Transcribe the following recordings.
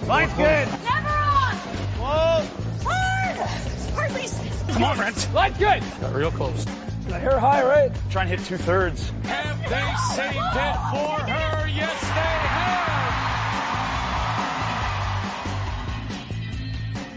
Line's good. Never on. Whoa. Hard. Hard, please. Come on, Brent. Line's good. Got real close. I hear high, right? Try and hit 2/3. Have they saved it for her? Yes, they have.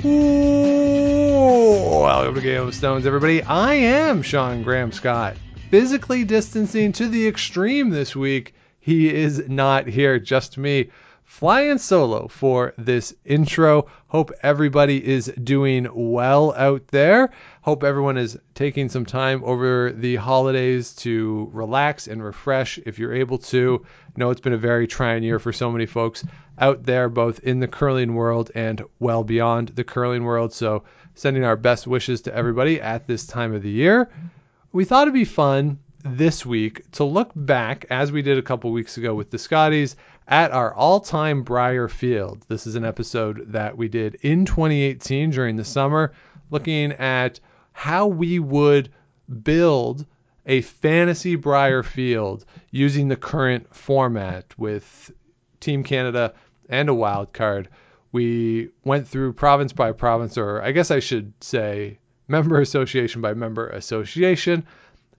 Ooh, welcome to Game of Stones, everybody. I am Sean Graham Scott, physically distancing to the extreme this week. He is not here, just me, flying solo for this intro. Hope everybody is doing well out there. Hope everyone is taking some time over the holidays to relax and refresh if you're able to. I know it's been a very trying year for so many folks out there, both in the curling world and well beyond the curling world. So sending our best wishes to everybody at this time of the year. We thought it'd be fun this week to look back, as we did a couple weeks ago with the Scotties, at our all-time Brier field. This is an episode that we did in 2018 during the summer, looking at how we would build a fantasy Brier field using the current format with Team Canada and a wild card. We went through province by province, or I guess I should say member association by member association,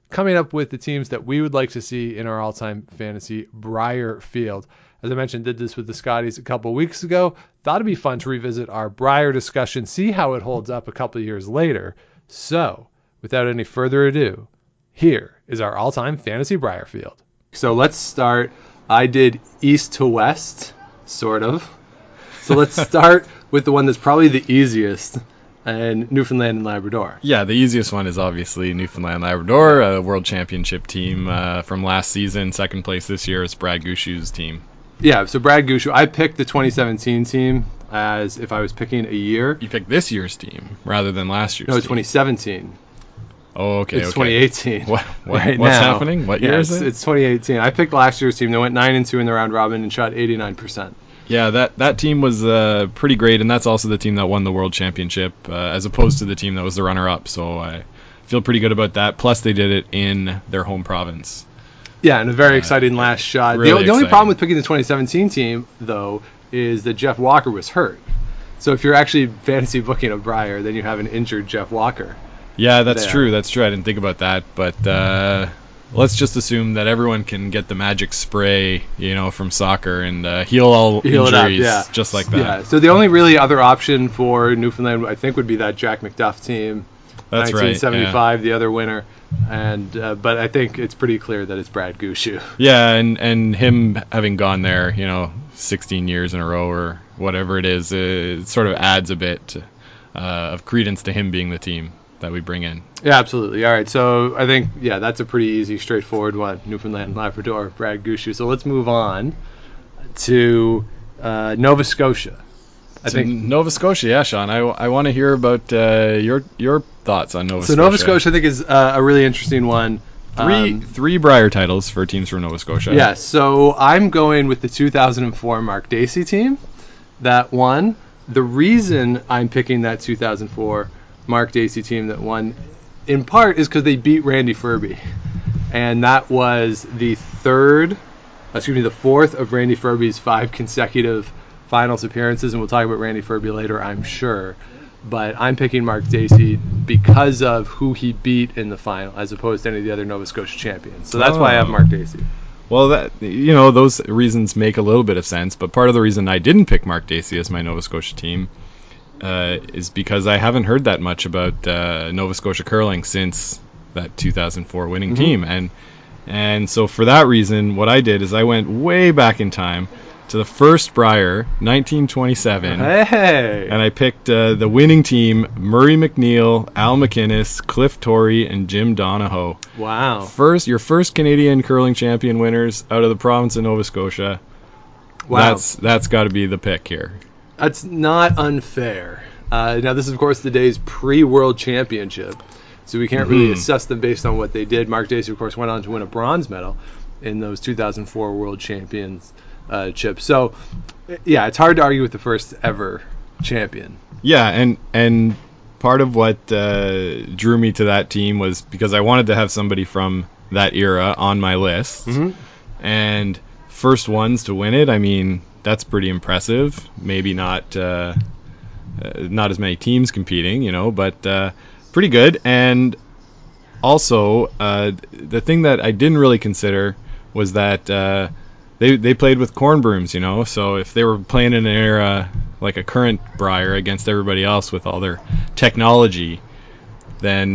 coming up with the teams that we would like to see in our all-time fantasy Brier field. As I mentioned, did this with the Scotties a couple weeks ago. Thought it'd be fun to revisit our Brier discussion, see how it holds up a couple years later. So, without any further ado, here is our all-time fantasy Brier field. So let's start. I did east to west, sort of. So let's start with the one that's probably the easiest, and Newfoundland and Labrador. Yeah, the easiest one is obviously Newfoundland Labrador, a world championship team from last season. Second place this year is Brad Goushew's team. Yeah, so Brad Gouchew, I picked the 2017 team as if I was picking a year. You picked this year's team rather than last year's No, team. 2017. Oh, okay. It's 2018. What's now. happening? What year is it? It's 2018. I picked last year's team. They went 9-2 in the round robin and shot 89%. Yeah, that team was pretty great, and that's also the team that won the world championship, as opposed to the team that was the runner-up. So I feel pretty good about that. Plus, they did it in their home province. Yeah, and a very exciting last shot. Really the only problem with picking the 2017 team, though, is that Jeff Walker was hurt. So if you're actually fantasy booking a Brier, then you have an injured Jeff Walker. Yeah, that's true. That's true. I didn't think about that, but let's just assume that everyone can get the magic spray, from soccer and heal all injuries just like that. Yeah. So the only really other option for Newfoundland, I think, would be that Jack McDuff team. That's 1975, right, the other winner. And but I think it's pretty clear that it's Brad Goushue. Yeah, and him having gone there, 16 years in a row or whatever it is, it sort of adds a bit of credence to him being the team that we bring in. Yeah, absolutely. All right, so I think, that's a pretty easy, straightforward one. Newfoundland, Labrador, Brad Goushue. So let's move on to Nova Scotia. I think Nova Scotia, yeah, Sean. I want to hear about your thoughts on Nova Scotia. So Nova Scotia, I think, is a really interesting one. Three Brier titles for teams from Nova Scotia. Yeah, so I'm going with the 2004 Mark Dacey team that won. The reason I'm picking that 2004 Mark Dacey team that won, in part, is because they beat Randy Ferbey. And that was the fourth of Randy Ferbey's 5 consecutive finals appearances, and we'll talk about Randy Ferbey later, I'm sure. But I'm picking Mark Dacey because of who he beat in the final, as opposed to any of the other Nova Scotia champions. So that's why I have Mark Dacey. Well, those reasons make a little bit of sense, but part of the reason I didn't pick Mark Dacey as my Nova Scotia team is because I haven't heard that much about Nova Scotia curling since that 2004 winning team. And so for that reason, what I did is I went way back in time to the first Brier, 1927. Hey! And I picked the winning team, Murray McNeil, Al McInnes, Cliff Torrey, and Jim Donahoe. Wow. Your first Canadian curling champion winners out of the province of Nova Scotia. Wow. That's got to be the pick here. That's not unfair. Now, this is, of course, the days pre-World Championship, so we can't really assess them based on what they did. Mark Dacey, of course, went on to win a bronze medal in those 2004 World Championships. So, it's hard to argue with the first ever champion. Yeah, and part of what drew me to that team was because I wanted to have somebody from that era on my list. And first ones to win it, I mean, that's pretty impressive. Maybe not as many teams competing, but pretty good. And also, the thing that I didn't really consider was that they played with corn brooms, so if they were playing in an era like a current Brier against everybody else with all their technology, then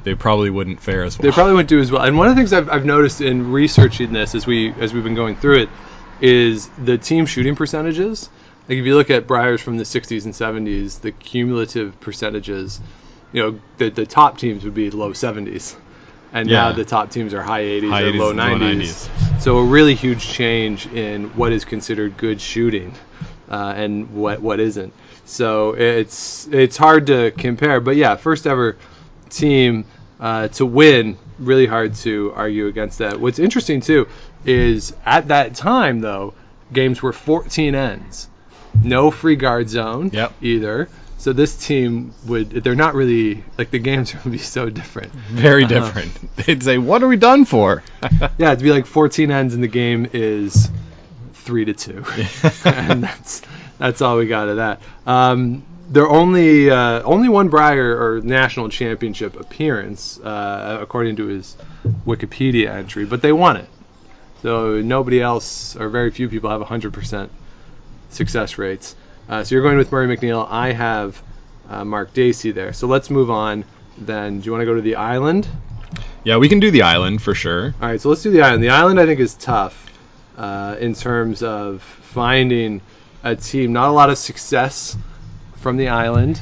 they probably wouldn't fare as well. They probably wouldn't do as well. And one of the things I've noticed in researching this as we've been going through it is the team shooting percentages. Like if you look at Briers from the 60s and 70s, the cumulative percentages, the top teams would be low 70s. And now the top teams are high 80s or low 90s. So a really huge change in what is considered good shooting and what isn't. So it's hard to compare. But yeah, first ever team to win, really hard to argue against that. What's interesting too is at that time though, games were 14 ends. No free guard zone either. So this team they're not really, like the games would be so different. Very different. They'd say, what are we done for? Yeah, it'd be like 14 ends and the game is 3-2. And that's all we got of that. There only one Brier or national championship appearance, according to his Wikipedia entry, but they won it. So nobody else, or very few people, have 100% success rates. So you're going with Murray McNeil. I have Mark Dacey there. So let's move on then. Do you want to go to the island? Yeah, we can do the island for sure. All right, so let's do the island. The island, I think, is tough in terms of finding a team. Not a lot of success from the island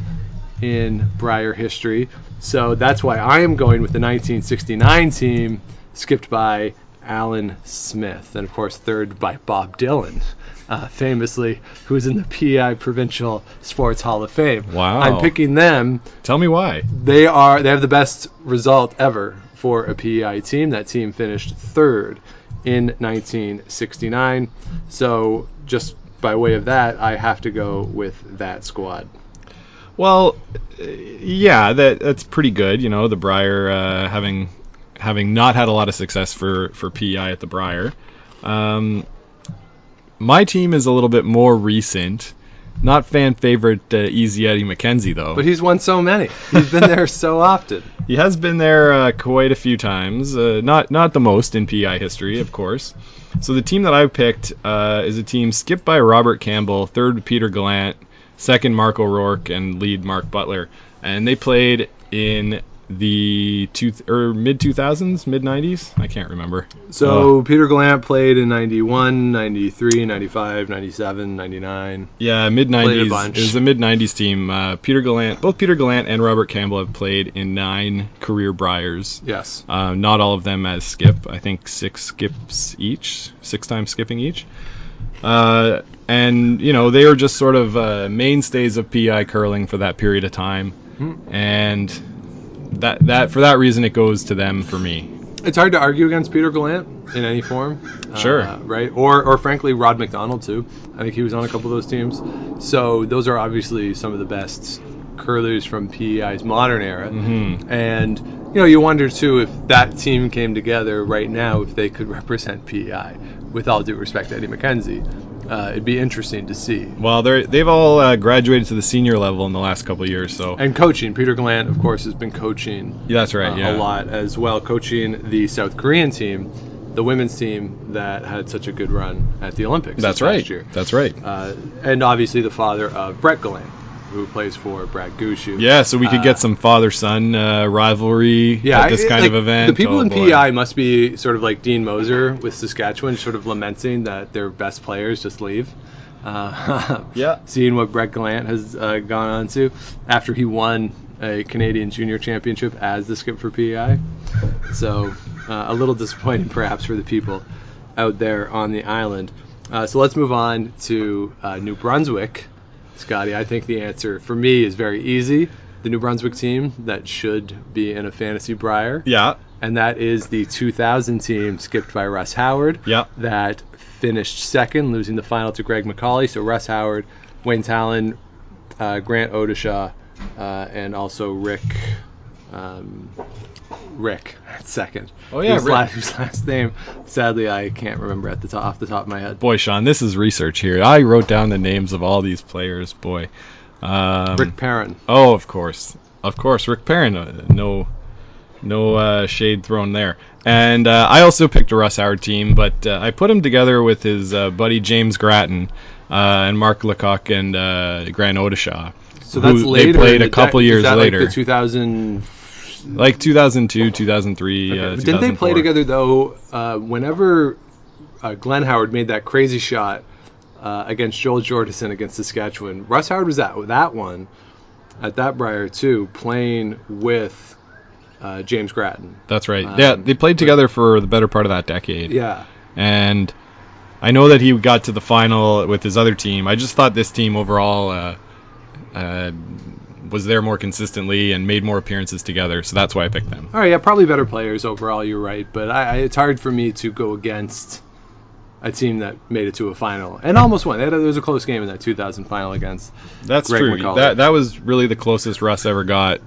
in Brier history. So that's why I am going with the 1969 team, skipped by Alan Smith. And, of course, third by Bob Dylan. Famously, who's in the PEI Provincial Sports Hall of Fame. Wow. I'm picking them. Tell me why. They have the best result ever for a PEI team. That team finished third in 1969. So just by way of that, I have to go with that squad. Well, yeah, that's pretty good. The Brier having not had a lot of success for PEI at the Brier. My team is a little bit more recent. Not fan favorite Easy Eddie McKenzie, though. But he's won so many. He's been there so often. He has been there quite a few times. Not the most in PEI history, of course. So the team that I picked is a team skipped by Robert Campbell, third Peter Gallant, second Mark O'Rourke, and lead Mark Butler. And they played in the mid-2000s, mid-90s? I can't remember. So Peter Gallant played in 91, 93, 95, 97, 99. Yeah, mid-90s. It was a mid-90s team. Both Peter Gallant and Robert Campbell have played in 9 career Briers. Yes. Not all of them as skip. I think 6 times skipping each. And, they were just sort of mainstays of PEI curling for that period of time. And that for that reason, it goes to them for me. It's hard to argue against Peter Gallant in any form. Sure. Right? Or frankly, Rod McDonald, too. I think he was on a couple of those teams. So those are obviously some of the best curlers from PEI's modern era. Mm-hmm. And, you wonder, too, if that team came together right now, if they could represent PEI. With all due respect to Eddie McKenzie. It'd be interesting to see. Well, they've all graduated to the senior level in the last couple of years. And coaching. Peter Gallant, of course, has been coaching that's right, a lot as well. Coaching the South Korean team, the women's team that had such a good run at the Olympics last year. That's right. And obviously the father of Brett Gallant, who plays for Brad Gushue. Yeah, so we could get some father-son rivalry at this kind of event. The people in PEI must be sort of like Dean Moser with Saskatchewan, sort of lamenting that their best players just leave. Seeing what Brett Gallant has gone on to after he won a Canadian Junior Championship as the skip for PEI. So a little disappointing perhaps for the people out there on the island. So let's move on to New Brunswick. Scotty, I think the answer for me is very easy. The New Brunswick team that should be in a fantasy Brier. Yeah. And that is the 2000 team skipped by Russ Howard. Yeah. That finished second, losing the final to Greg McCauley. So Russ Howard, Wayne Talon, Grant Odishaw, and also Rick Rick at second. Oh, yeah, Rick. Whose last name, sadly, I can't remember off the top of my head. Boy, Sean, this is research here. I wrote down the names of all these players. Boy. Rick Perrin. Oh, of course, Rick Perrin. No shade thrown there. And I also picked a Russ Howard team, but I put him together with his buddy James Grattan and Mark Lecoq and Grant Odishaw. So that's later. They played a couple years later. Like the 2000. Like 2002, 2003. Okay. Didn't they play together though? Whenever Glenn Howard made that crazy shot against Joel Jordison against Saskatchewan, Russ Howard was at that one at that Brier too, playing with James Grattan. That's right. Yeah, they played together for the better part of that decade. Yeah. And I know that he got to the final with his other team. I just thought this team overall was there more consistently and made more appearances together, so that's why I picked them. All right, yeah, probably better players overall, you're right, but it's hard for me to go against a team that made it to a final and almost won. There was a close game in that 2000 final against That's Greg true. McCauley. That was really the closest Russ ever got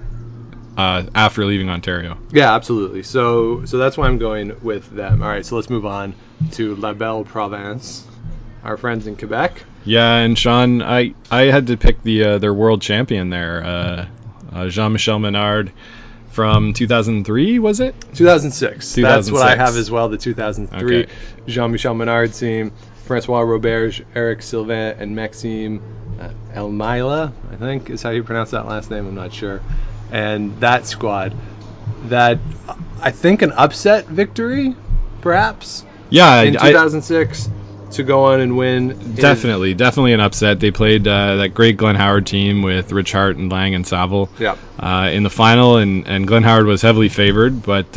after leaving Ontario. Yeah, absolutely. So that's why I'm going with them. All right, so let's move on to La Belle Province, our friends in Quebec. Yeah, and Sean, I had to pick their world champion there, Jean-Michel Menard from 2003, was it? 2006. That's what I have as well, the 2003 Okay. Jean-Michel Menard team. Francois Roberge, Eric Sylvain, and Maxime Elmaila, I think is how you pronounce that last name, I'm not sure. And that squad, that I think an upset victory, perhaps, Yeah, in 2006. To go on and win. Definitely an upset. They played that great Glenn Howard team with Rich Hart and Lang and Saville in the final, and Glenn Howard was heavily favored, but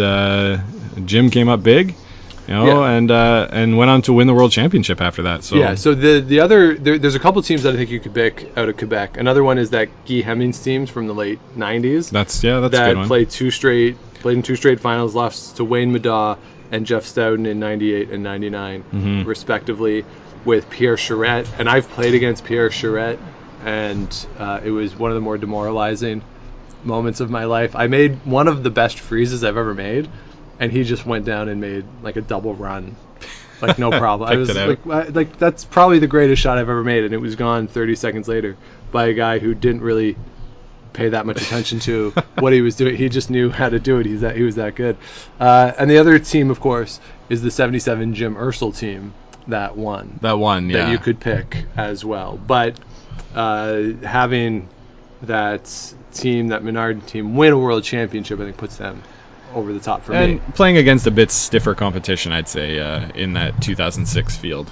Jim came up big, and went on to win the world championship after that. So yeah, so the other there's a couple teams that I think you could pick out of Quebec. Another one is that Guy Hemmings teams from the late 90s. That's a good one. Played in two straight finals, lost to Wayne Madaw and Jeff Stoughton in 98 and 99, respectively, with Pierre Charette. And I've played against Pierre Charette, and it was one of the more demoralizing moments of my life. I made one of the best freezes I've ever made, and he just went down and made like a double run, like no problem. I was like, that's probably the greatest shot I've ever made, and it was gone 30 seconds later by a guy who didn't really pay that much attention to what he was doing. He just knew how to do it. He was that good. And the other team, of course, is the 77 Jim Ursel team that won. That you could pick as well. But having that team, that Menard team, win a world championship, I think puts them over the top for me. And playing against a bit stiffer competition, I'd say, in that 2006 field.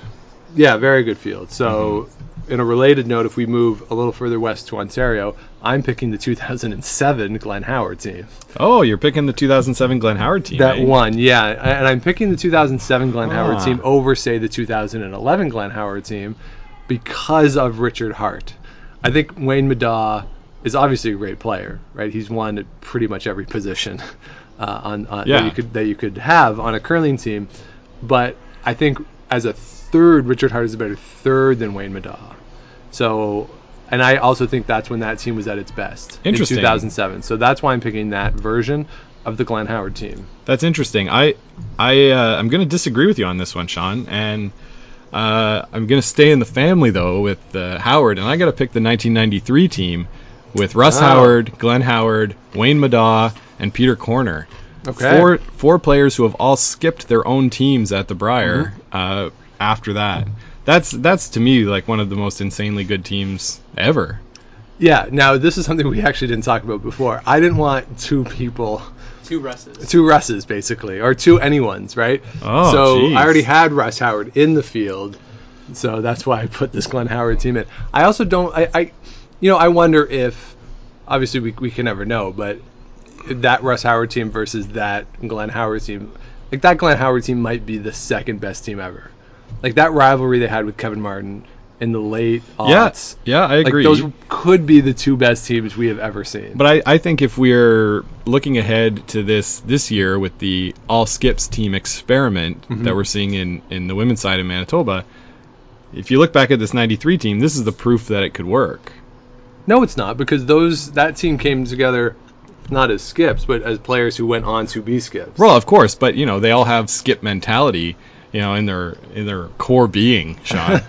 Yeah, very good field. So in a related note, if we move a little further west to Ontario, I'm picking the 2007 Glenn Howard team. Oh, you're picking the 2007 Glenn Howard team. That won, yeah. And I'm picking the 2007 Glenn Howard team over, say, the 2011 Glenn Howard team because of Richard Hart. I think Wayne Madaw is obviously a great player, right? He's won at pretty much every position that you could have on a curling team. But I think as a third, Richard Hart is a better third than Wayne Madaw. So, and I also think that's when that team was at its best. Interesting. In 2007. So that's why I'm picking that version of the Glenn Howard team. That's interesting. I'm going to disagree with you on this one, Sean, and I'm going to stay in the family though with Howard, and I got to pick the 1993 team with Russ Howard, Glenn Howard, Wayne Madaw, and Peter Corner. Okay. Four players who have all skipped their own teams at the Brier after that. That's to me like one of the most insanely good teams ever. Yeah. Now this is something we actually didn't talk about before. I didn't want two Russes basically, or two anyones, right? Oh, so geez. I already had Russ Howard in the field, so that's why I put this Glenn Howard team in. I also don't. I wonder if, obviously we can never know, but that Russ Howard team versus that Glenn Howard team, like that Glenn Howard team might be the second best team ever. Like that rivalry they had with Kevin Martin in the late aughts. Yeah, I agree. Like those could be the two best teams we have ever seen. But I think if we're looking ahead to this year with the all skips team experiment that we're seeing in the women's side of Manitoba, if you look back at this 93 team, this is the proof that it could work. No, it's not, because that team came together not as skips, but as players who went on to be skips. Well, of course, but they all have skip mentality, in their core being, Sean.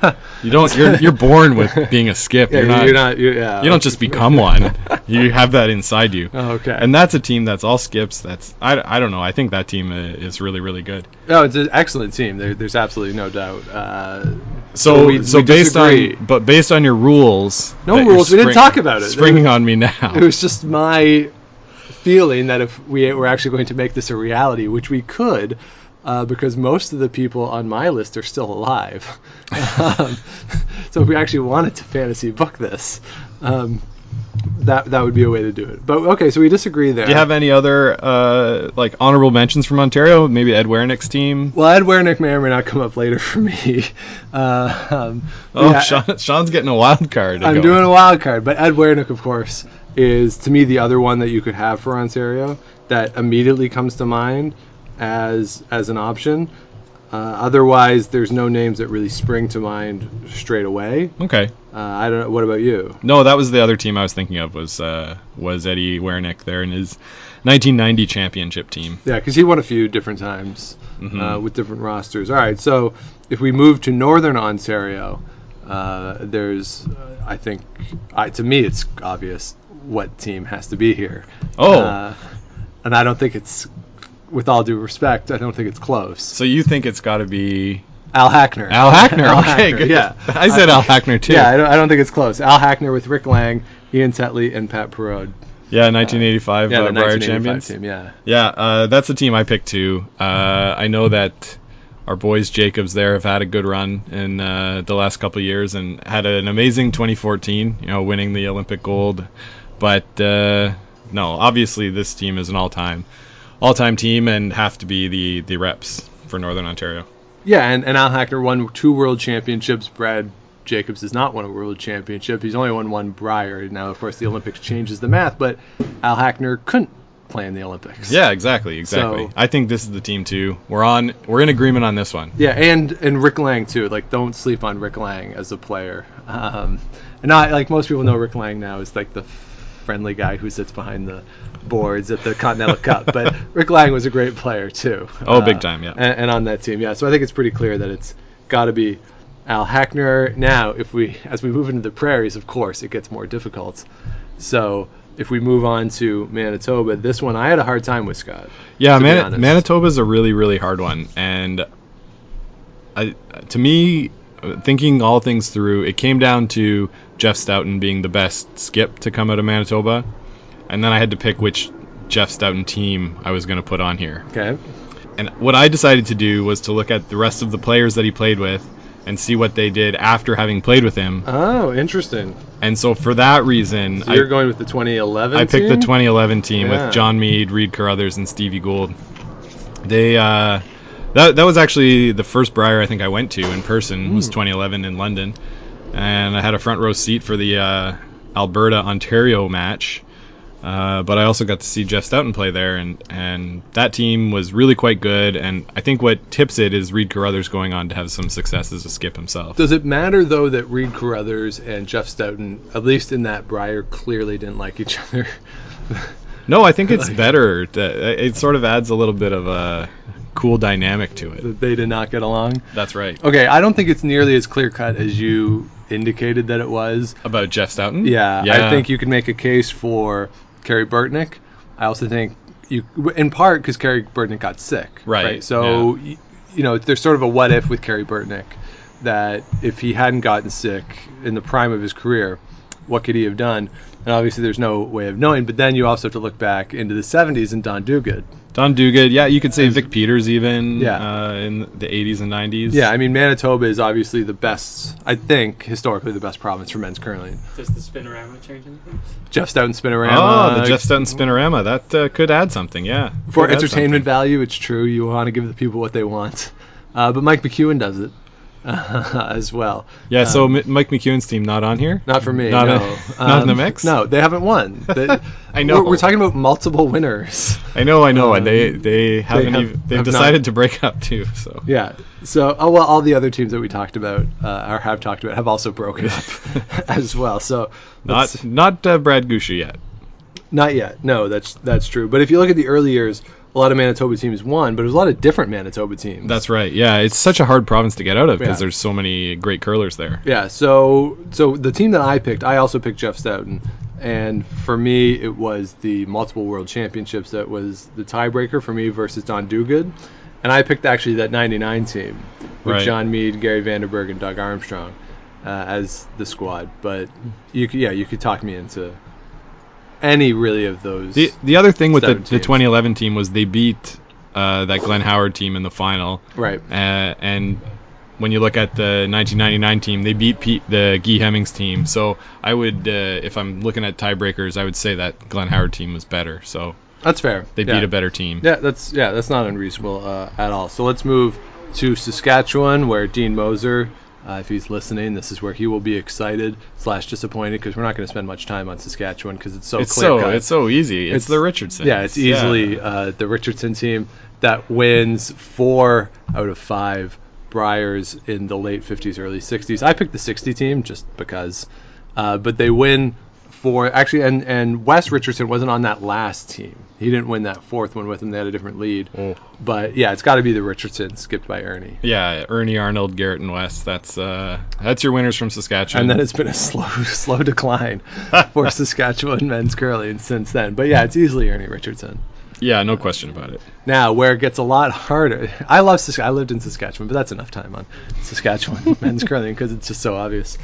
You're born with being a skip. You don't just become one. You have that inside you. Oh, okay. And that's a team that's all skips. I don't know. I think that team is really, really good. No, it's an excellent team. There's absolutely no doubt. So we based disagree. based on your rules. No rules. We didn't talk about it. Springing on me now. It was just my feeling that if we were actually going to make this a reality, which we could, because most of the people on my list are still alive. So if we actually wanted to fantasy book this, that would be a way to do it. But okay, so we disagree there. Do you have any other honorable mentions from Ontario? Maybe Ed Wernick's team? Well, Ed Wernick may or may not come up later for me. Sean's getting a wild card. I'm doing a wild card, but Ed Wernick, of course, is to me the other one that you could have for Ontario that immediately comes to mind as an option. Otherwise, there's no names that really spring to mind straight away. Okay. I don't know. What about you? No, that was the other team I was thinking of was Eddie Wernick there in his 1990 championship team. Yeah, because he won a few different times with different rosters. All right, so if we move to Northern Ontario, there's, I think, to me, it's obvious what team has to be here. Oh. And I don't think it's, with all due respect, I don't think it's close. So you think it's got to be Al Hackner. Al Hackner. Al Okay, Hackner, good. Yeah. I said Al Hackner too. Yeah, I don't think it's close. Al Hackner with Rick Lang, Ian Tetley, and Pat Perraud. Yeah, 1985 the Brier 1985 champions. Team, yeah. Yeah, that's the team I picked too. I know that our boys Jacobs there have had a good run in the last couple of years and had an amazing 2014, winning the Olympic gold. But no, obviously this team is an all-time team and have to be the reps for Northern Ontario. Yeah, and Al Hackner won 2 world championships. Brad Jacobs has not won a world championship. He's only won 1 Brier. Now, of course, the Olympics changes the math, but Al Hackner couldn't play in the Olympics. Yeah, exactly. So, I think this is the team too. We're in agreement on this one. Yeah, and Rick Lang too. Like, don't sleep on Rick Lang as a player. And not like most people know Rick Lang now is like the friendly guy who sits behind the boards at the Continental Cup, but Rick Lang was a great player too. Oh, big time, yeah. And on that team, yeah. So I think it's pretty clear that it's got to be Al Hackner. Now, as we move into the prairies, of course, it gets more difficult. So if we move on to Manitoba, this one I had a hard time with, Scott. Yeah, Manitoba's a really, really hard one, and to me, thinking all things through, it came down to Jeff Stoughton being the best skip to come out of Manitoba, and then I had to pick which Jeff Stoughton team I was going to put on here. Okay. And what I decided to do was to look at the rest of the players that he played with and see what they did after having played with him. Oh, interesting. And so for that reason, so you're going with the 2011 I picked team? the 2011 team Yeah. with John Meade, Reed Carruthers, and Stevie Gould. They that was actually the first Brier I think I went to in person was 2011 in London, and I had a front row seat for the Alberta Ontario match. But I also got to see Jeff Stoughton play there, and that team was really quite good. And I think what tips it is Reed Carruthers going on to have some success as a skip himself. Does it matter, though, that Reed Carruthers and Jeff Stoughton, at least in that Brier, clearly didn't like each other? No, I think it's better. It sort of adds a little bit of a cool dynamic to it. That they did not get along? That's right. Okay, I don't think it's nearly as clear-cut as you indicated that it was. About Jeff Stoughton? Yeah. I think you could make a case for Kerry Burtnick. I also think in part because Kerry Burtnick got sick. Right. So, there's sort of a what if with Kerry Burtnick that if he hadn't gotten sick in the prime of his career, what could he have done? And obviously there's no way of knowing, but then you also have to look back into the 70s and Don Duguid. Don Duguid, yeah, you could say Vic Peters even Yeah. in the 80s and 90s. Yeah, I mean, Manitoba is obviously the best, I think, historically the best province for men's curling. Does the spinorama change anything? Jeff Stoughton Spinorama. Oh, the Jeff Stoughton Spinorama. That could add something, yeah. For Could add entertainment something. value, it's true. You want to give the people what they want. But Mike McEwen does it as well. Yeah, so Mike McEwen's team not on here? Not for me, Not no. not in the mix? No, they haven't won. I know. We're talking about multiple winners. I know, and they haven't they've have decided to break up too. So Yeah. So, all the other teams that we talked about, or have talked about, have also broken up as well. So, not Brad Gusha yet. Not yet. No, that's true. But if you look at the early years, a lot of Manitoba teams won, but there's a lot of different Manitoba teams. That's right. Yeah, it's such a hard province to get out of because Yeah. there's so many great curlers there. Yeah, so the team that I picked, I also picked Jeff Stoughton. And for me, it was the multiple world championships that was the tiebreaker for me versus Don Duguid. And I picked actually that 99 team with Right. John Meade, Gary Vanderberg, and Doug Armstrong as the squad. But you could talk me into any really of those. The other thing with the 7 teams. 2011 team was they beat that Glenn Howard team in the final. Right. And when you look at the 1999 team, they beat the Guy Hemmings team. So I would, if I'm looking at tiebreakers, I would say that Glenn Howard team was better. So That's fair. they beat a better team. Yeah, that's not unreasonable at all. So let's move to Saskatchewan, where Dean Moser, if he's listening, this is where he will be excited / disappointed because we're not going to spend much time on Saskatchewan because it's so clear-cut. It's so easy. It's the Richardson. Yeah, it's easily the Richardson team that wins 4 out of 5 Briers in the late 50s, early 60s. I picked the 60 team just because, but they win 4. Actually, and Wes Richardson wasn't on that last team. He didn't win that 4th one with them. They had a different lead. Oh. But yeah, it's got to be the Richardson skipped by Ernie. Yeah, Ernie, Arnold, Garrett, and West. That's your winners from Saskatchewan. And then it's been a slow decline for Saskatchewan men's curling since then. But yeah, it's easily Ernie Richardson. Yeah, no question about it. Now, where it gets a lot harder, I lived in Saskatchewan, but that's enough time on Saskatchewan men's curling because it's just so obvious,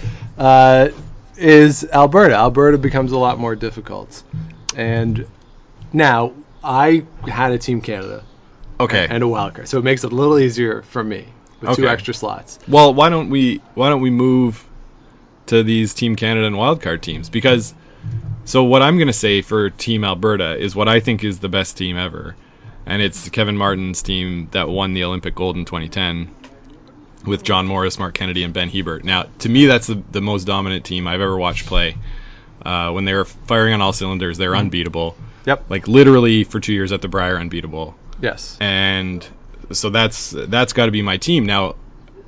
is Alberta. Alberta becomes a lot more difficult. And now, I had a Team Canada Okay. and a wildcard, so it makes it a little easier for me with 2 Okay. extra slots. Well, why don't we move to these Team Canada and wildcard teams? Because so what I'm going to say for Team Alberta is what I think is the best team ever, and it's Kevin Martin's team that won the Olympic gold in 2010 with John Morris, Mark Kennedy, and Ben Hebert. Now, to me, that's the most dominant team I've ever watched play. When they were firing on all cylinders, they were unbeatable. Yep. Like literally for 2 years at the Brier, unbeatable. Yes. And so that's got to be my team. Now,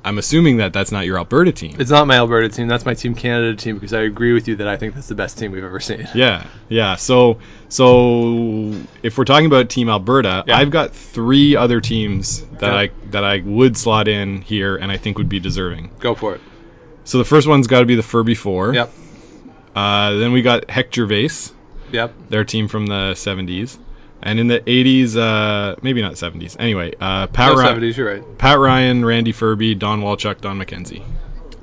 I'm assuming that that's not your Alberta team. It's not my Alberta team. That's my Team Canada team because I agree with you that I think that's the best team we've ever seen. Yeah. So if we're talking about Team Alberta, Yeah. I've got 3 other teams that Yeah. that I would slot in here and I think would be deserving. Go for it. So the first one's got to be the Furby 4. Yep. Then we got Heck Gervais, Yep. their team from the 70s. And in the 80s, maybe not 70s. Anyway, Pat No, Ryan, 70s, you're right. Pat Ryan, Randy Furby, Don Walchuk, Don McKenzie.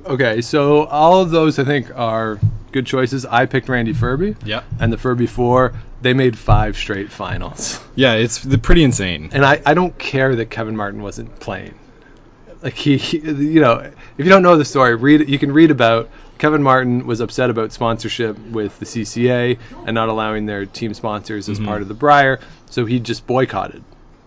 Okay, so all of those I think are good choices. I picked Randy Furby. Yep. And the Furby 4, they made 5 straight finals. Yeah, it's pretty insane. And I don't care that Kevin Martin wasn't playing. Like he you know, if you don't know the story, you can read about Kevin Martin was upset about sponsorship with the CCA and not allowing their team sponsors as part of the Brier, so he just boycotted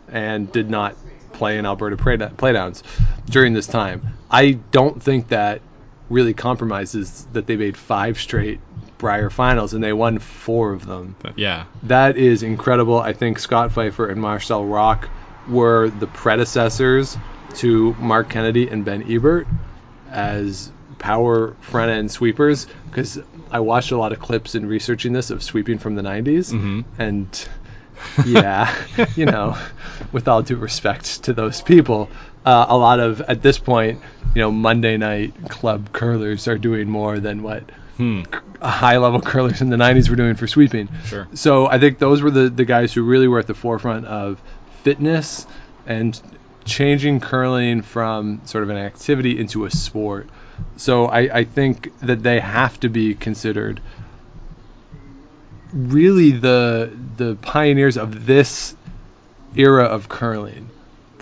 and did not play in Alberta playdowns during this time. I don't think that really compromises that they made 5 straight Brier finals and they won 4 of them. But yeah. That is incredible. I think Scott Pfeiffer and Marcel Rock were the predecessors to Mark Kennedy and Ben Ebert as power front-end sweepers, because I watched a lot of clips in researching this of sweeping from the 90s, and yeah, you know, with all due respect to those people, a lot of, at this point, you know, Monday night club curlers are doing more than what high-level curlers in the 90s were doing for sweeping. Sure. So I think those were the guys who really were at the forefront of fitness and changing curling from sort of an activity into a sport. So I think that they have to be considered really the pioneers of this era of curling.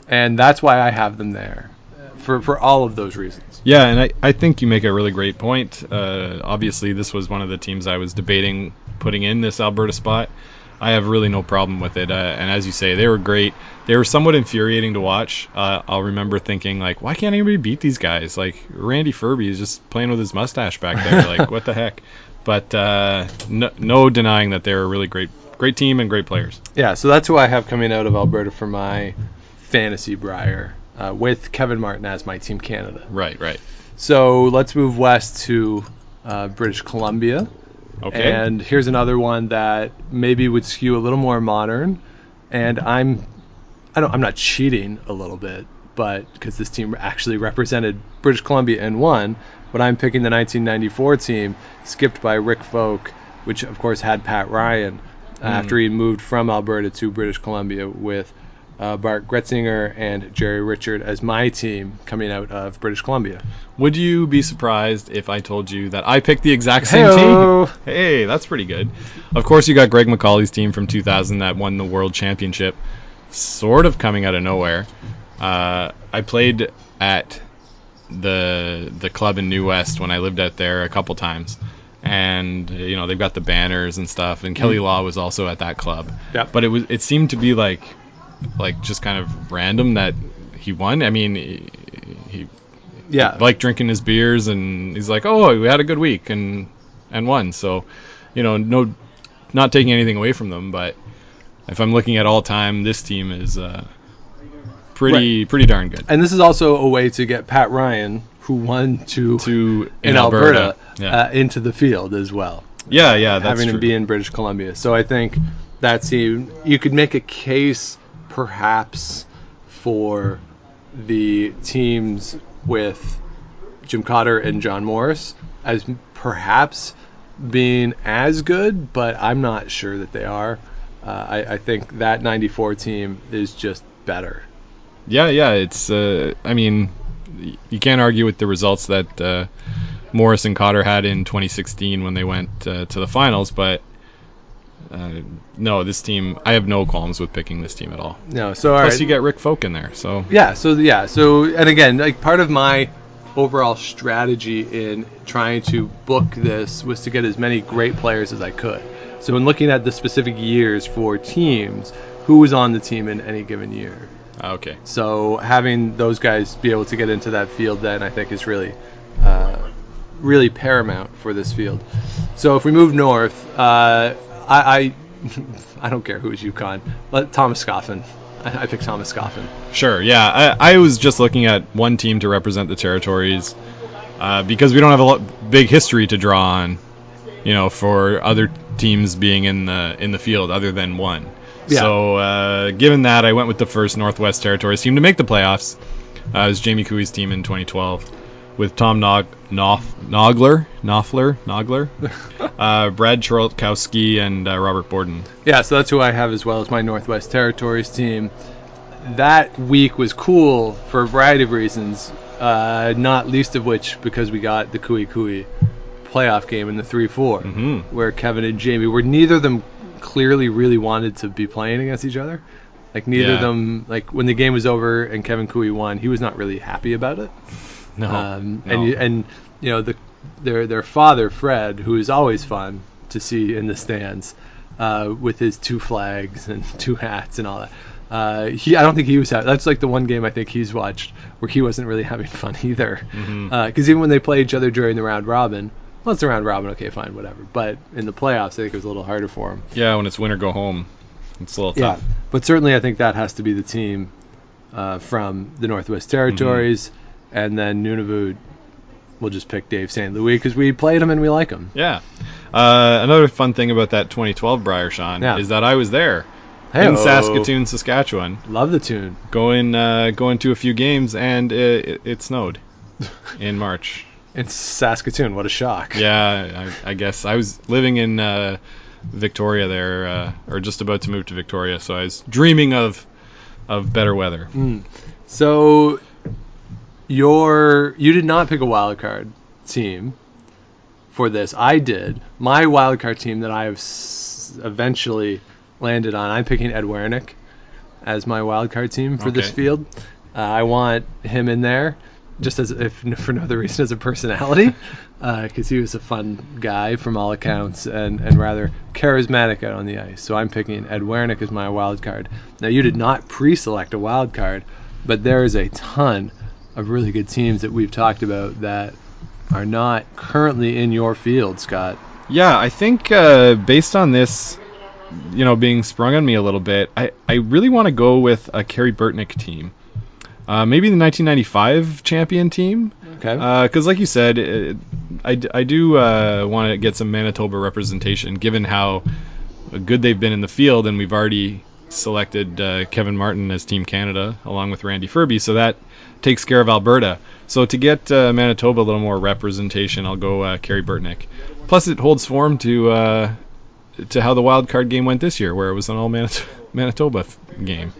And that's why I have them there, for all of those reasons. Yeah, and I think you make a really great point. Obviously, this was one of the teams I was debating putting in this Alberta spot. I have really no problem with it. And as you say, they were great. They were somewhat infuriating to watch. I'll remember thinking, like, why can't anybody beat these guys? Like, Randy Furby is just playing with his mustache back there. Like, what the heck? But no denying that they're a really great team and great players. Yeah, so that's who I have coming out of Alberta for my fantasy Brier, with Kevin Martin as my Team Canada. Right. So let's move west to British Columbia, Okay. And here's another one that maybe would skew a little more modern. And I'm not cheating a little bit, but because this team actually represented British Columbia and won, but I'm picking the 1994 team, skipped by Rick Folk, which of course had Pat Ryan after he moved from Alberta to British Columbia with Bart Gretzinger and Jerry Richard as my team coming out of British Columbia. Would you be surprised if I told you that I picked the exact same Hey-o. team? Hey, that's pretty good. Of course, you got Greg McCauley's team from 2000 that won the World Championship, sort of coming out of nowhere. I played at the club in New West when I lived out there a couple times. And they've got the banners and stuff, and Kelly Law was also at that club. Yep. But it seemed to be like just kind of random that he won. I mean, he liked drinking his beers, and he's like, oh, we had a good week and won. So, no, not taking anything away from them, but if I'm looking at all time, this team is pretty darn good. And this is also a way to get Pat Ryan, who won in Alberta, into the field as well. Yeah, that's having true. him be in British Columbia. So I think that team, you could make a case perhaps for the teams with Jim Cotter and John Morris as perhaps being as good, but I'm not sure that they are. I think that 94 team is just better. Yeah, it's I mean, you can't argue with the results that Morris and Cotter had in 2016 when they went to the finals, but no, this team, I have no qualms with picking this team at all. No, so Plus, right. you get Rick Folk in there, so So and again, like part of my overall strategy in trying to book this was to get as many great players as I could. So in looking at the specific years for teams, who was on the team in any given year. Okay. So having those guys be able to get into that field then I think is really paramount for this field. So if we move north, I don't care who is UConn, but Thomas Scoffin. I picked Thomas Scoffin. Sure, yeah. I was just looking at one team to represent the territories because we don't have big history to draw on, for other teams being in the field other than one. Yeah. So given that, I went with the first Northwest Territories team to make the playoffs. It was Jamie Cooey's team in 2012 with Tom Nogler, Brad Chorlkowski, and Robert Borden. Yeah, so that's who I have as well as my Northwest Territories team. That week was cool for a variety of reasons, not least of which because we got the Cooey playoff game in the 3-4, where Kevin and Jamie were neither of them clearly really wanted to be playing against each other. Like neither of them, like when the game was over and Kevin Cooey won, he was not really happy about it. No. Their father Fred, who is always fun to see in the stands, with his 2 flags and 2 hats and all that. I don't think he was happy. That's like the one game I think he's watched where he wasn't really having fun either. Because even when they play each other during the round robin, well, it's a round robin, okay, fine, whatever. But in the playoffs, I think it was a little harder for him. Yeah, when it's win or go home, it's a little tough. Yeah, but certainly I think that has to be the team from the Northwest Territories, and then Nunavut. We'll just pick Dave St. Louis because we played him and we like him. Yeah. Another fun thing about that 2012 Brier, Sean, is that I was there in Saskatoon, Saskatchewan. Love the tune. Going to a few games, and it snowed in March. In Saskatoon, what a shock. Yeah, I guess. I was living in Victoria there, or just about to move to Victoria, so I was dreaming of better weather. So you did not pick a wild card team for this. I did. My wild card team that I have eventually landed on, I'm picking Ed Wernick as my wild card team for this field. I want him in there. Just for no other reason as a personality, because he was a fun guy from all accounts and rather charismatic out on the ice. So I'm picking Ed Wernick as my wild card. Now you did not pre-select a wild card, but there is a ton of really good teams that we've talked about that are not currently in your field, Scott. Yeah, I think based on this, being sprung on me a little bit, I really want to go with a Kerry Burtnick team. Maybe the 1995 champion team. Okay. Because like you said, I do want to get some Manitoba representation, given how good they've been in the field, and we've already selected Kevin Martin as Team Canada along with Randy Furby, so that takes care of Alberta. So to get Manitoba a little more representation, I'll go Kerry Burtnick. Plus, it holds form to how the wild card game went this year, where it was an all Manitoba game.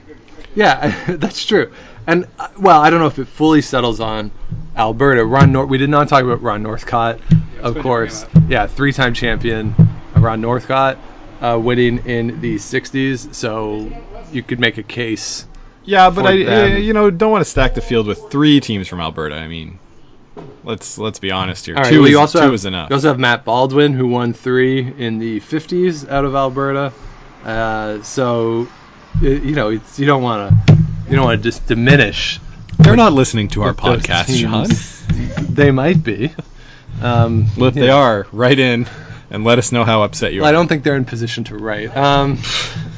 Yeah, that's true. And, well, I don't know if it fully settles on Alberta. We did not talk about Ron Northcott, of course. Yeah, 3-time champion Ron Northcott, winning in the 60s. So you could make a case. Yeah, but don't want to stack the field with 3 teams from Alberta. I mean, let's be honest here. All right, 2 is enough. You also have Matt Baldwin, who won 3 in the 50s out of Alberta. So you don't want to just diminish. They're not listening to our podcast, Sean. They might be. Well, if they are, write in and let us know how upset you are. I don't think they're in position to write,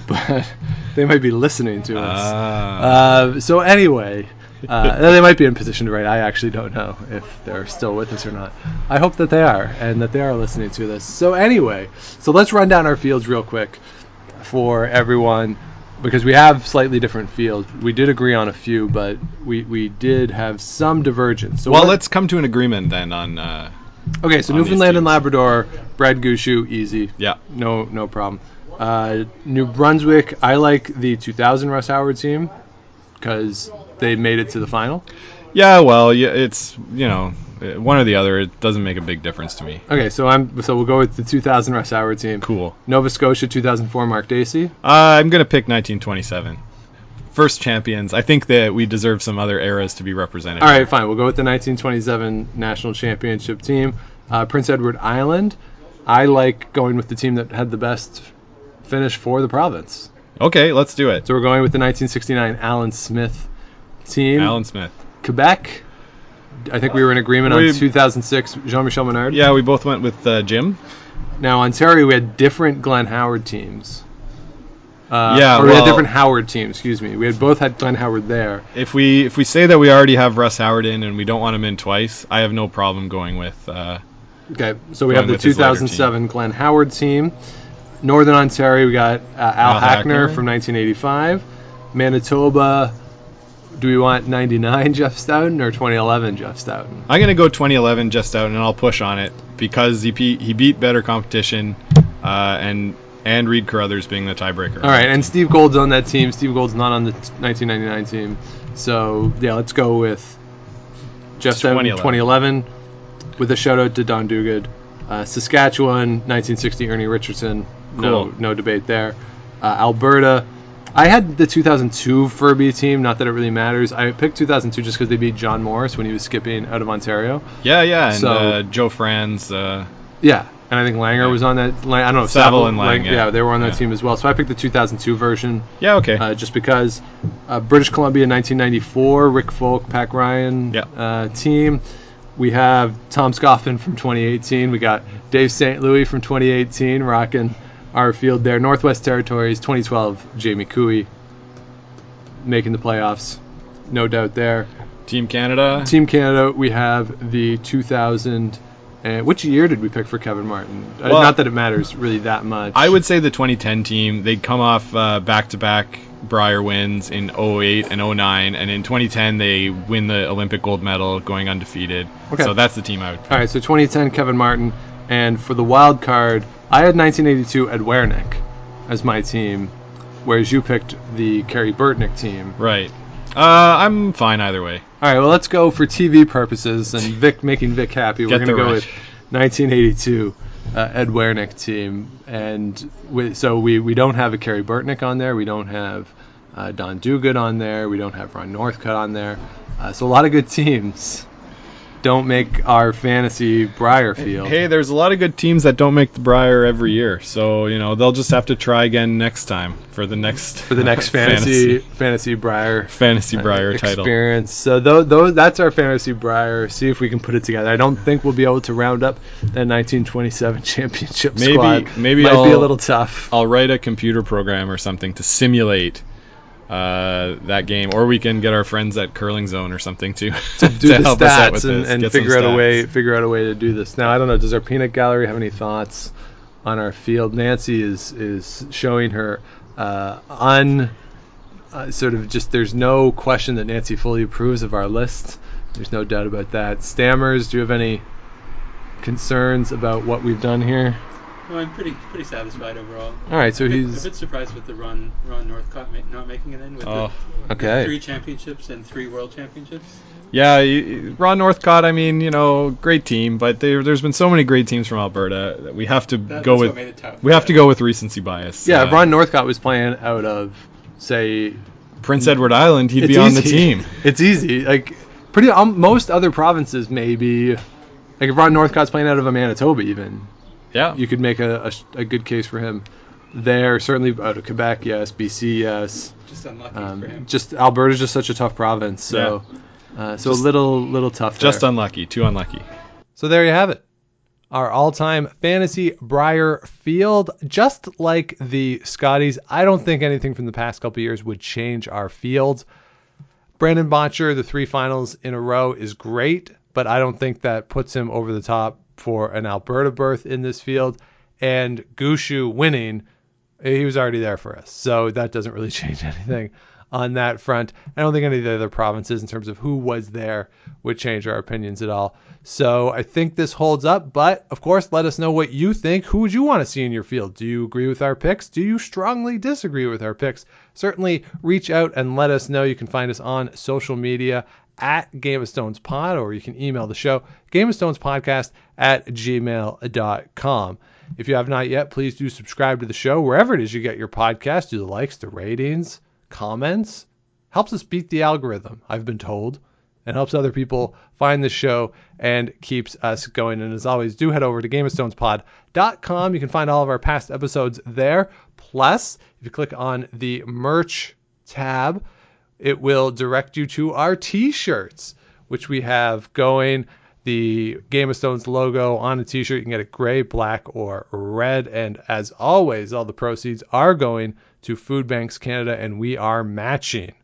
but they might be listening to us. So anyway, they might be in position to write. I actually don't know if they're still with us or not. I hope that they are, and that they are listening to this. So anyway, let's run down our fields real quick for everyone, because we have slightly different fields. We did agree on a few, but we did have some divergence. So let's come to an agreement then on... okay, so Newfoundland and Labrador, Brad Gushu, easy. Yeah. No problem. New Brunswick, I like the 2000 Russ Howard team because they made it to the final. Yeah, well, it's, one or the other. It doesn't make a big difference to me. Okay, so we'll go with the 2000 Russ Howard team. Cool. Nova Scotia 2004 Mark Dacey. I'm going to pick 1927. First champions. I think that we deserve some other eras to be represented. All right, fine. We'll go with the 1927 National Championship team. Prince Edward Island. I like going with the team that had the best finish for the province. Okay, let's do it. So we're going with the 1969 Alan Smith team. Alan Smith. Quebec. I think we were in agreement on 2006 Jean-Michel Menard. Yeah, we both went with Jim. Now, Ontario, we had different Glenn Howard teams. We had different Howard teams, excuse me. We had both had Glenn Howard there. If we say that we already have Russ Howard in and we don't want him in twice, I have no problem going with... okay, so we have the 2007 Glenn Howard team. Northern Ontario, we got Al Hackner from 1985. Manitoba... Do we want 99 Jeff Stoughton or 2011 Jeff Stoughton? I'm going to go 2011 Jeff Stoughton, and I'll push on it because he beat better competition, and Reed Carruthers being the tiebreaker. All right, and Steve Gold's on that team. Steve Gold's not on the 1999 team. So, yeah, let's go with Jeff Stoughton 2011 with a shout-out to Don Duguid. Saskatchewan, 1960 Ernie Richardson. Cool. No debate there. Alberta... I had the 2002 Furby team, not that it really matters. I picked 2002 just because they beat John Morris when he was skipping out of Ontario. Yeah, and Joe Franz. Yeah, and I think Langer was on that. I don't know. Saville and Lang. Yeah, they were on that team as well. So I picked the 2002 version. Yeah, okay. Just because British Columbia 1994, Rick Folk, Pac Ryan team. We have Tom Scoffin from 2018. We got Dave St. Louis from 2018 rocking our field there. Northwest Territories 2012, Jamie Cooey making the playoffs, no doubt there. Team Canada, we have the 2000. Which year did we pick for Kevin Martin? Well, not that it matters really that much. I would say the 2010 team. They'd come off back-to-back Brier wins in 2008 and 2009, and in 2010 they win the Olympic gold medal, going undefeated. Okay. So that's the team I would pick. All right, so 2010 Kevin Martin, and for the wild card, I had 1982 Ed Wernick as my team, whereas you picked the Kerry Burtnick team. Right. I'm fine either way. All right, well, let's go for TV purposes and making Vic happy. We're going to go with 1982 Ed Wernick team. And so we don't have a Kerry Burtnick on there. We don't have Don Duguid on there. We don't have Ron Northcott on there. So a lot of good teams don't make our fantasy Brier field. Hey, there's a lot of good teams that don't make the Brier every year, so they'll just have to try again next time for the next fantasy Brier title experience. So that's our fantasy Brier. See if we can put it together. I don't think we'll be able to round up that 1927 championship squad. Maybe might be a little tough. I'll write a computer program or something to simulate that game, or we can get our friends at Curling Zone or something to do to the help us out with stats this, and get some figure out stats. a way to do this. Now, I don't know. Does our peanut gallery have any thoughts on our field? Nancy is showing her sort of just. There's no question that Nancy fully approves of our list. There's no doubt about that. Stammers, do you have any concerns about what we've done here? No, I'm pretty satisfied overall. All right, so a he's bit surprised with the Ron Northcott not making it in with okay. the 3 championships and 3 world championships. Yeah, Ron Northcott, I mean, great team, but there's been so many great teams from Alberta that we have to go with. What made it tough. We have to go with recency bias. Yeah, if Ron Northcott was playing out of, say, Prince Edward Island, he'd be on the team. It's easy. Like most other provinces, maybe. Like if Ron Northcott's playing out of a Manitoba, even. Yeah. You could make a good case for him. There, certainly out of Quebec, yes. BC, yes. Just unlucky for him. Just Alberta's just such a tough province, so a little tough. Just there. unlucky, too unlucky. So there you have it. Our all-time fantasy Brier field, just like the Scotties. I don't think anything from the past couple of years would change our field. Brandon Botcher, the 3 finals in a row is great, but I don't think that puts him over the top for an Alberta berth in this field. And Gushu winning, he was already there for us. So that doesn't really change anything on that front. I don't think any of the other provinces in terms of who was there would change our opinions at all. So I think this holds up. But, of course, let us know what you think. Who would you want to see in your field? Do you agree with our picks? Do you strongly disagree with our picks? Certainly reach out and let us know. You can find us on social media at Game of Stones Pod, or you can email the show, gameofstonespodcast@gmail.com. If you have not yet, please do subscribe to the show wherever it is you get your podcast. Do the likes, the ratings, comments. Helps us beat the algorithm, I've been told, and helps other people find the show and keeps us going. And as always, do head over to gameofstonespod.com. You can find all of our past episodes there. Plus, if you click on the merch tab, it will direct you to our t-shirts, which we have going. The Game of Stones logo on a t-shirt. You can get it gray, black, or red. And as always, all the proceeds are going to Food Banks Canada, and we are matching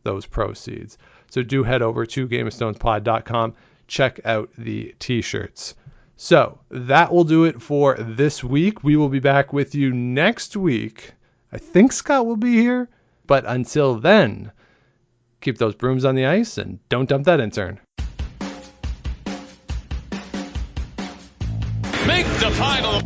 those proceeds. So do head over to gameofstonespod.com. Check out the t-shirts. So that will do it for this week. We will be back with you next week. I think Scott will be here. But until then, keep those brooms on the ice and don't dump that intern. Make the final.